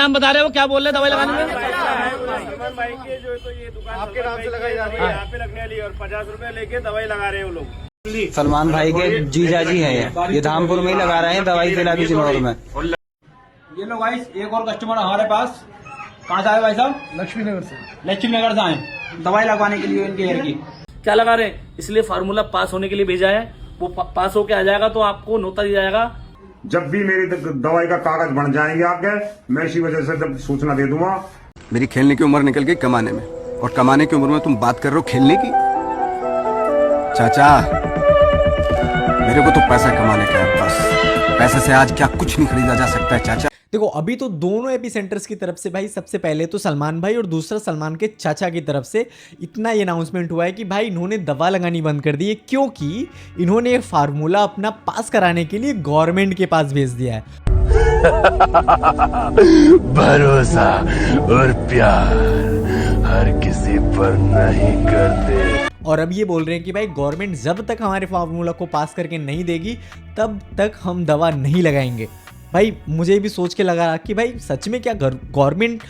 नाम बता रहे हो, क्या बोल रहे दवाई लगाने में? सलमान भाई की जो तो ये दुकान आपके नाम से लगाई जा रही है, यहाँ पे लगने वाली है और 50 रुपए लेके दवाई लगा रहे हैं वो लोग। सलमान भाई के जीजा जी हैं ये धामपुर में ही लगा रहे हैं दवाई जिला की चिनौर में। ये लो गाइस, एक और कस्टमर हमारे पास। कहाँ से आए भाई साहब? लक्ष्मीनगर से। लक्ष्मीनगर से आए दवाई लगवाने के लिए इनके हेयर की। क्या लगा रहे हैं? इसलिए फार्मूला पास होने के लिए भेजा है। वो पास होके आ जाएगा तो आपको नोटा दिया जाएगा। जब भी मेरी दवाई का कागज बन जाएंगे आपके, मैं इसी वजह से जब सूचना दे दूंगा। मेरी खेलने की उम्र निकल गई कमाने में, और कमाने की उम्र में तुम बात कर रहे हो खेलने की। चाचा मेरे को तो पैसा कमाने का है बस। पैसे से आज क्या कुछ नहीं खरीदा जा सकता है चाचा। देखो अभी तो दोनों एपिसेंटर्स की तरफ से भाई, सबसे पहले तो सलमान भाई और दूसरा सलमान के चाचा की तरफ से इतना ये अनाउंसमेंट हुआ है कि भाई इन्होंने दवा लगानी बंद कर दी है, क्योंकि इन्होंने ये फार्मूला अपना पास कराने के लिए गवर्नमेंट के पास भेज दिया है। भरोसा और प्यार हर किसी पर नहीं करते। और अब ये बोल रहे हैं कि भाई गवर्नमेंट जब तक हमारे फार्मूला को पास करके नहीं देगी तब तक हम दवा नहीं लगाएंगे। भाई मुझे भी सोच के लगा कि भाई सच में क्या गवर्नमेंट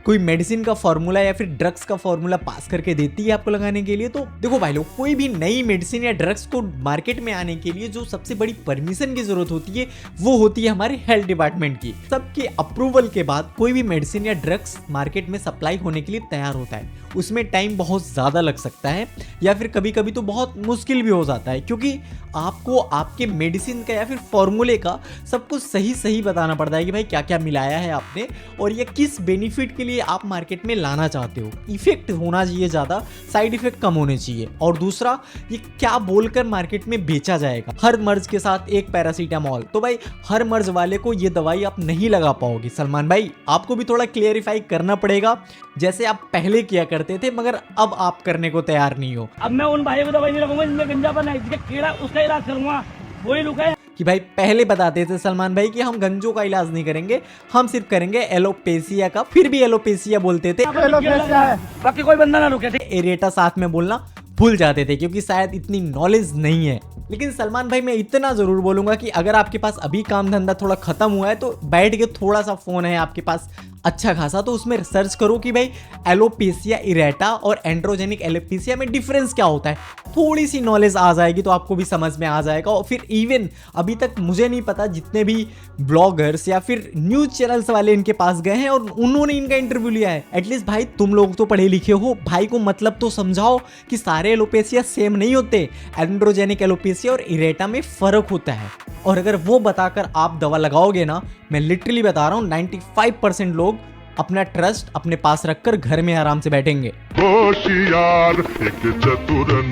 कोई मेडिसिन का फार्मूला या फिर ड्रग्स का फार्मूला पास करके देती है आपको लगाने के लिए? तो देखो भाई लोग, कोई भी नई मेडिसिन या ड्रग्स को मार्केट में आने के लिए जो सबसे बड़ी परमिशन की जरूरत होती है वो होती है हमारे हेल्थ डिपार्टमेंट की। सबके अप्रूवल के बाद कोई भी मेडिसिन या ड्रग्स मार्केट में सप्लाई होने के लिए तैयार होता है। उसमें टाइम बहुत ज़्यादा लग सकता है या फिर कभी कभी तो बहुत मुश्किल भी हो जाता है, क्योंकि आपको आपके मेडिसिन का या फिर फॉर्मूले का सब कुछ सही सही बताना पड़ता है कि भाई क्या क्या मिलाया है आपने और ये किस बेनिफिट के लिए आप मार्केट में लाना चाहते हो। इफेक्ट होना चाहिए ज़्यादा, साइड इफेक्ट कम होने चाहिए। और दूसरा, ये क्या बोलकर मार्केट में बेचा जाएगा। हर मर्ज के साथ एक पैरासीटामॉल, तो भाई हर मर्ज वाले को ये दवाई आप नहीं लगा पाओगे। सलमान भाई आपको भी थोड़ा क्लियरिफाई करना पड़ेगा, जैसे आप पहले किया करते थे मगर अब आप करने को तैयार नहीं हो। अब मैं उन भाइयों को दवाई नहीं लगाऊंगा जिनमें गंजापन है, जिसका कीड़ा उसका इलाज करूंगा, वही रुका है। कि भाई पहले बताते थे सलमान भाई कि हम गंजों का इलाज नहीं करेंगे, हम सिर्फ करेंगे एलोपेसिया का, फिर भी एलोपेसिया बोलते थे, बाकी कोई बंदा ना रुके थे। एरेटा साथ में बोलना भूल जाते थे क्योंकि शायद इतनी नॉलेज नहीं है। लेकिन सलमान भाई मैं इतना जरूर बोलूंगा कि अगर आपके पास अभी काम धंधा थोड़ा खत्म हुआ है तो बैठ के थोड़ा सा फोन है आपके पास अच्छा खासा, तो उसमें सर्च करो कि भाई एलोपेसिया इरेटा और एंड्रोजेनिक एलोपेसिया में डिफरेंस क्या होता है। थोड़ी सी नॉलेज आ जाएगी तो आपको भी समझ में आ जाएगा। और फिर इवन अभी तक मुझे नहीं पता जितने भी ब्लॉगर्स या फिर न्यूज चैनल्स वाले इनके पास गए हैं और उन्होंने इनका इंटरव्यू लिया है। एटलीस्ट भाई तुम लोग तो पढ़े लिखे हो, भाई को मतलब तो समझाओ कि सारे एलोपेसिया सेम नहीं होते, एंड्रोजेनिक एलोपेसिया और इरेटा में फर्क होता है। और अगर वो बताकर आप दवा लगाओगे ना, मैं लिटरली बता रहा हूँ 95% लोग अपना ट्रस्ट अपने पास रखकर घर में आराम से बैठेंगे।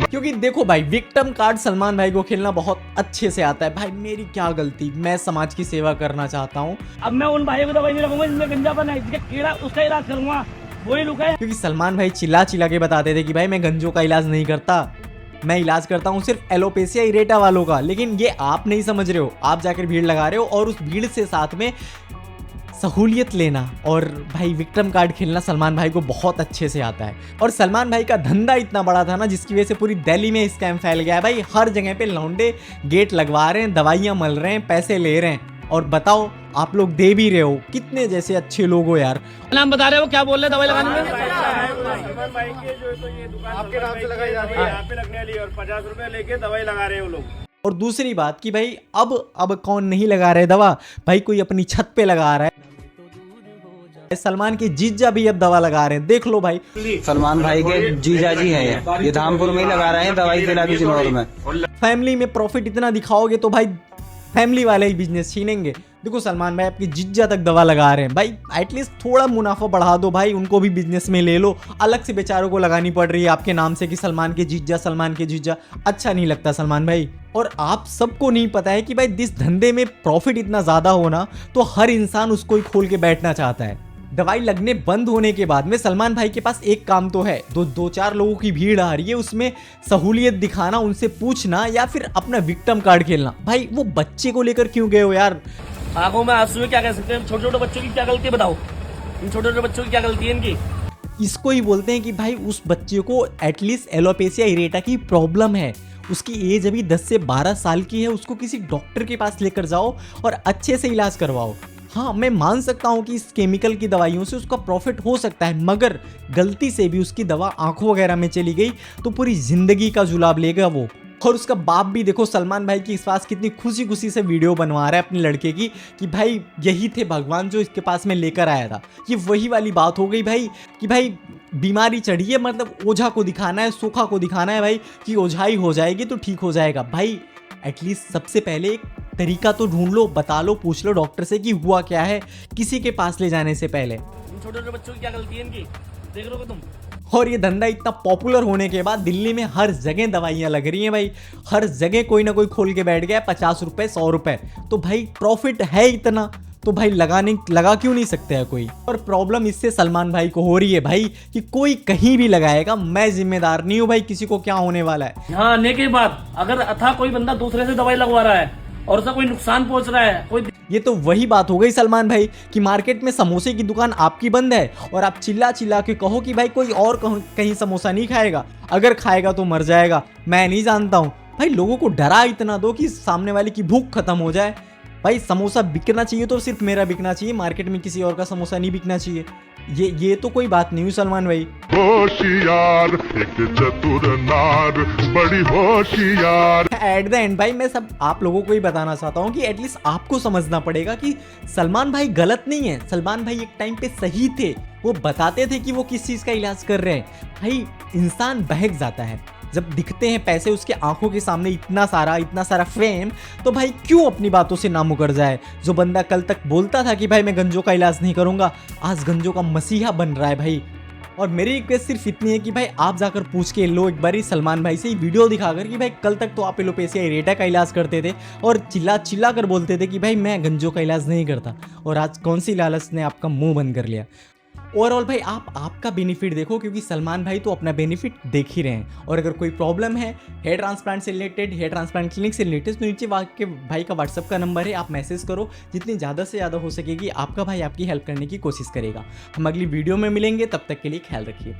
क्योंकि देखो भाई, विक्टिम कार्ड सलमान भाई को खेलना बहुत अच्छे से आता है। भाई मेरी क्या गलती, मैं समाज की सेवा करना चाहता हूँ। अब मैं उन भाइयों को दवाई नहीं लगाऊंगा जिनमें गंजापन है, जिसका कीड़ा उसका इलाज करूंगा, वही रुका है। क्योंकि सलमान भाई चिल्ला चिल्ला के बताते थे कि भाई मैं गंजों का इलाज नहीं करता, मैं इलाज करता हूँ सिर्फ एलोपेसिया इरेटा वालों का। लेकिन ये आप नहीं समझ रहे हो, आप जाकर भीड़ लगा रहे हो और उस भीड़ से साथ में सहूलियत लेना और भाई विक्टिम कार्ड खेलना सलमान भाई को बहुत अच्छे से आता है। और सलमान भाई का धंधा इतना बड़ा था ना, जिसकी वजह से पूरी दिल्ली में स्कैम फैल गया है। भाई हर जगह पे लौंडे गेट लगवा रहे हैं, दवाइयाँ मल रहे हैं, पैसे ले रहे हैं। और बताओ आप लोग दे भी रहे हो, कितने जैसे अच्छे लोग हो यार। नाम बता रहे हो, क्या बोल रहे दवाई लगाने में? सलमान भाई की जो तो ये दुकान आपके नाम से लगाई जा रही है, यहाँ पे लगने वाली है और 50 रुपए लेके दवाई लगा रहे हैं वो लोग। और दूसरी बात कि भाई अब कौन नहीं लगा रहे दवा, भाई कोई अपनी छत पे लगा रहा है। सलमान के जीजा भी अब दवा लगा रहे हैं, देख लो भाई। सलमान भाई के जीजा जी हैं ये धामपुर में ही लगा रहे हैं दवाई जिला की चिनौर में। फैमिली में प्रॉफिट इतना दिखाओगे तो भाई फैमिली वाले ही बिजनेस छीनेंगे। देखो सलमान भाई आपकी जीजा तक दवा लगा रहे हैं, भाई एटलीस्ट थोड़ा मुनाफा बढ़ा दो भाई, उनको भी बिजनेस में ले लो। अलग से बेचारों को लगानी पड़ रही है आपके नाम से कि सलमान के जीजा। अच्छा नहीं लगता सलमान भाई। और आप सबको नहीं पता है कि भाई जिस धंधे में प्रॉफिट इतना ज्यादा होना तो हर इंसान उसको ही खोल के बैठना चाहता है। दवाई लगने बंद होने के बाद में सलमान भाई के पास एक काम तो है, दो चार लोगों की भीड़ आ रही है, उसमें सहूलियत दिखाना, उनसे पूछना या फिर अपना विक्टिम कार्ड खेलना। भाई वो बच्चे को लेकर क्यों गए हो यार? आंखों में आंसू है, क्या कह सकते हैं? छोटे छोटे बच्चों की क्या गलती है बताओ, इन छोटे छोटे बच्चों की क्या गलती है इनकी? इसको ही बोलते हैं कि भाई उस बच्चे को एटलीस्ट एलोपेसिया इरेटा की प्रॉब्लम है, उसकी एज अभी 10 से 12 साल की है, उसको किसी डॉक्टर के पास लेकर जाओ और अच्छे से इलाज करवाओ। हाँ मैं मान सकता हूँ कि इस केमिकल की दवाइयों से उसका प्रॉफिट हो सकता है, मगर गलती से भी उसकी दवा आंखों वगैरह में चली गई तो पूरी जिंदगी का जुलाब लेगा वो। और उसका बाप भी देखो सलमान भाई की इस पास कितनी खुशी खुशी से वीडियो बनवा रहा है अपने लड़के की कि भाई यही थे भगवान जो इसके पास में लेकर आया था। ये वही वाली बात हो गई भाई कि भाई बीमारी चढ़ी है, मतलब ओझा को दिखाना है, सोखा को दिखाना है भाई कि ओझाई हो जाएगी तो ठीक हो जाएगा। भाई एटलीस्ट सबसे पहले एक तरीका तो ढूंढ लो, बता लो, पूछ लो डॉक्टर से कि हुआ क्या है किसी के पास ले जाने से पहले। छोटे छोटे बच्चों की क्या गलती है इनकी, देख रहे हो तुम। और ये धंधा इतना पॉपुलर होने के बाद दिल्ली में हर जगह दवाइयाँ लग रही हैं भाई, हर जगह कोई ना कोई खोल के बैठ गया 50 रुपए 100 रुपए। तो भाई प्रॉफिट है इतना तो भाई लगा क्यों नहीं सकते है कोई। और प्रॉब्लम इससे सलमान भाई को हो रही है भाई कि कोई कहीं भी लगाएगा, मैं जिम्मेदार नहीं हूँ भाई किसी को क्या होने वाला है। हाँ आने के बाद अगर अथा कोई बंदा दूसरे से दवाई लगवा रहा है और उसका कोई नुकसान पहुंच रहा है कोई। ये तो वही बात हो गई सलमान भाई कि मार्केट में समोसे की दुकान आपकी बंद है और आप चिल्ला चिल्ला के कहो कि भाई कोई और कहीं समोसा नहीं खाएगा, अगर खाएगा तो मर जाएगा। मैं नहीं जानता हूँ भाई, लोगों को डरा इतना दो कि सामने वाले की भूख खत्म हो जाए। भाई समोसा बिकना चाहिए तो सिर्फ मेरा बिकना चाहिए, मार्केट में किसी और का समोसा नहीं बिकना चाहिए। ये तो कोई बात नहीं हुई सलमान भाई। होशियार एक चतुर नार बड़ी होशियार। एट द एंड भाई मैं सब आप लोगों को ही बताना चाहता हूँ कि एटलीस्ट आपको समझना पड़ेगा कि सलमान भाई गलत नहीं है। सलमान भाई एक टाइम पे सही थे, वो बताते थे कि वो किस चीज़ का इलाज कर रहे हैं। भाई इंसान बहक जाता है जब दिखते हैं पैसे उसके आंखों के सामने, इतना सारा फेम, तो भाई क्यों अपनी बातों से ना मुकर जाए। जो बंदा कल तक बोलता था कि भाई मैं गंजों का इलाज नहीं करूंगा, आज गंजों का मसीहा बन रहा है भाई। और मेरी रिक्वेस्ट सिर्फ इतनी है कि भाई आप जाकर पूछ के लो एक बारी सलमान भाई से ही वीडियो दिखाकर कि भाई कल तक तो आप एलोपेशिया एरेटा का इलाज करते थे और चिल्ला कर बोलते थे कि भाई मैं गंजों का इलाज नहीं करता, और आज कौन सी लालच ने आपका मुंह बंद कर लिया। ओवरऑल भाई आपका बेनिफिट देखो, क्योंकि सलमान भाई तो अपना बेनिफिट देख ही रहे हैं। और अगर कोई प्रॉब्लम है हेयर ट्रांसप्लांट से रिलेटेड, हेयर ट्रांसप्लांट क्लिनिक से रिलेटेड, तो नीचे के भाई का व्हाट्सअप का नंबर है, आप मैसेज करो। जितनी ज़्यादा से ज़्यादा हो सकेगी आपका भाई आपकी हेल्प करने की कोशिश करेगा। हम अगली वीडियो में मिलेंगे, तब तक के लिए ख्याल रखिए।